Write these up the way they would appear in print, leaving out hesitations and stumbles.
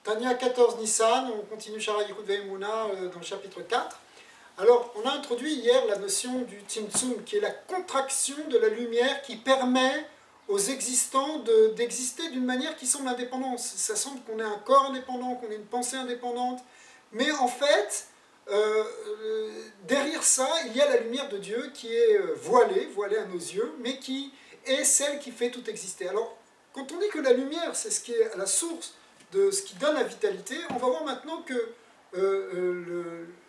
Tania 14 Nissan, on continue Shara Yichud Ve'emunah dans le chapitre 4. Alors, on a introduit hier la notion du Tzimtzum, qui est la contraction de la lumière qui permet aux existants d'exister d'une manière qui semble indépendante. Ça semble qu'on ait un corps indépendant, qu'on ait une pensée indépendante, mais en fait, derrière ça, il y a la lumière de Dieu qui est voilée à nos yeux, mais qui est celle qui fait tout exister. Alors, quand on dit que la lumière, c'est ce qui est à la source de ce qui donne la vitalité, on va voir maintenant que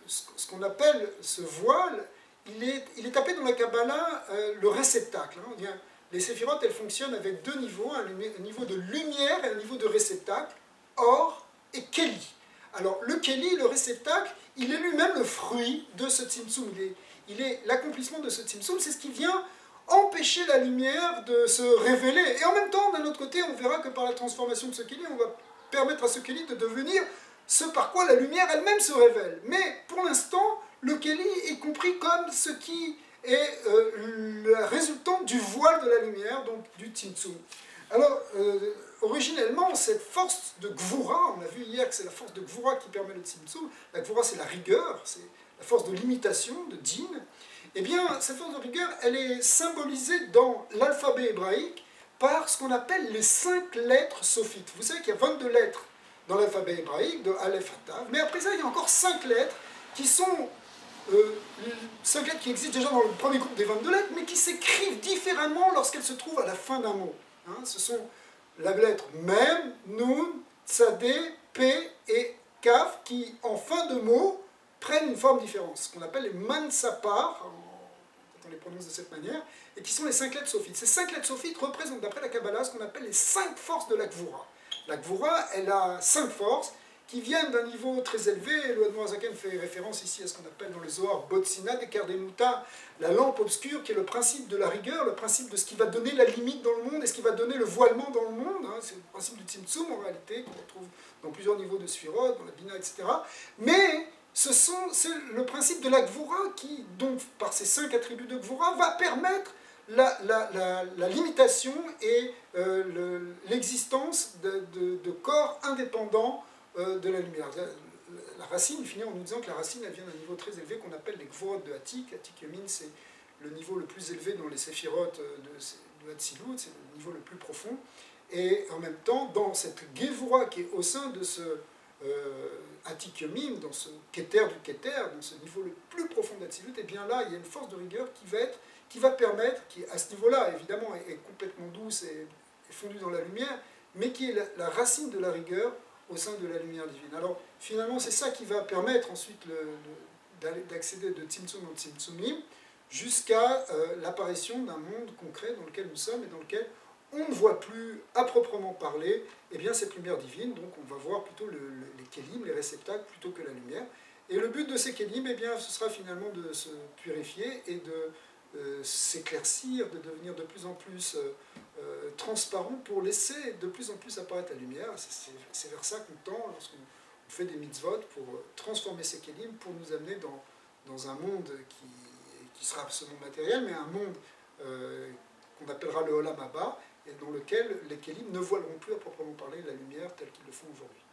ce qu'on appelle ce voile, il est appelé dans la Kabbalah le réceptacle. Hein. Les séphirotes, elles fonctionnent avec deux niveaux, un niveau de lumière et un niveau de réceptacle, or et keli. Alors le keli, le réceptacle, il est lui-même le fruit de ce tzimtzum. Il est l'accomplissement de ce tzimtzum, c'est ce qui vient empêcher la lumière de se révéler. Et en même temps, d'un autre côté, on verra que par la transformation de ce keli, on va permettre à ce keli de devenir ce par quoi la lumière elle-même se révèle. Mais pour l'instant, le keli est compris comme ce qui est la résultante du voile de la lumière, donc du tzimtzum. Alors, originellement, cette force de Gvura, on a vu hier que c'est la force de Gvura qui permet le tzimtzum, la Gvura c'est la rigueur, c'est la force de limitation, de din. Eh bien, cette force de rigueur, elle est symbolisée dans l'alphabet hébraïque par ce qu'on appelle les 5 lettres sophites. Vous savez qu'il y a 22 lettres dans l'alphabet hébraïque, de Aleph à Tav, mais après ça, il y a encore 5 lettres qui sont 5 lettres qui existent déjà dans le premier groupe des 22 lettres, mais qui s'écrivent différemment lorsqu'elles se trouvent à la fin d'un mot. Hein, ce sont la lettre Mem, Nun, Tzadé, P et Kaf qui, en fin de mot, prennent une forme différente, ce qu'on appelle les mansapar, quand on les prononce de cette manière, et qui sont les 5 lettres sophites. Ces 5 lettres sophites représentent, d'après la Kabbalah, ce qu'on appelle les 5 forces de la Gvura. La Gvura, elle a 5 forces qui viennent d'un niveau très élevé. Le Admorazaken fait référence ici à ce qu'on appelle dans les Zohar Botsina de Kardenuta, la lampe obscure, qui est le principe de la rigueur, le principe de ce qui va donner la limite dans le monde et ce qui va donner le voilement dans le monde. Hein. C'est le principe du Tzimtzum en réalité, qu'on retrouve dans plusieurs niveaux de Sphirot, dans la Bina, etc. Mais c'est le principe de la Gvura qui, donc, par ces 5 attributs de Gvura, va permettre la limitation et l'existence de corps indépendants de la lumière. La racine finit en nous disant que la racine elle vient d'un niveau très élevé qu'on appelle les Gvorot de Hatik. Hatik Yomin, c'est le niveau le plus élevé dans les séphirotes de Hatzilut, c'est le niveau le plus profond. Et en même temps, dans cette Gevura qui est au sein de ce Hatik Yomin, dans ce Keter du Keter, dans ce niveau le plus profond d'Hatzilut, et bien là, il y a une force de rigueur qui va permettre, qui à ce niveau-là, évidemment, est complètement douce et fondue dans la lumière, mais qui est la racine de la rigueur au sein de la lumière divine. Alors, finalement, c'est ça qui va permettre ensuite d'accéder de Tzimtzum en Tzimtzumim jusqu'à l'apparition d'un monde concret dans lequel nous sommes et dans lequel on ne voit plus, à proprement parler, eh bien, cette lumière divine. Donc, on va voir plutôt les kélim, les réceptacles, plutôt que la lumière. Et le but de ces kélim, eh bien, ce sera finalement de se purifier et de s'éclaircir, de devenir de plus en plus transparent pour laisser de plus en plus apparaître la lumière. C'est vers ça qu'on tend lorsqu'on fait des mitzvot pour transformer ces kélim, pour nous amener dans un monde qui sera absolument matériel, mais un monde qu'on appellera le Olam Haba, et dans lequel les kélim ne voileront plus à proprement parler la lumière telle qu'ils le font aujourd'hui.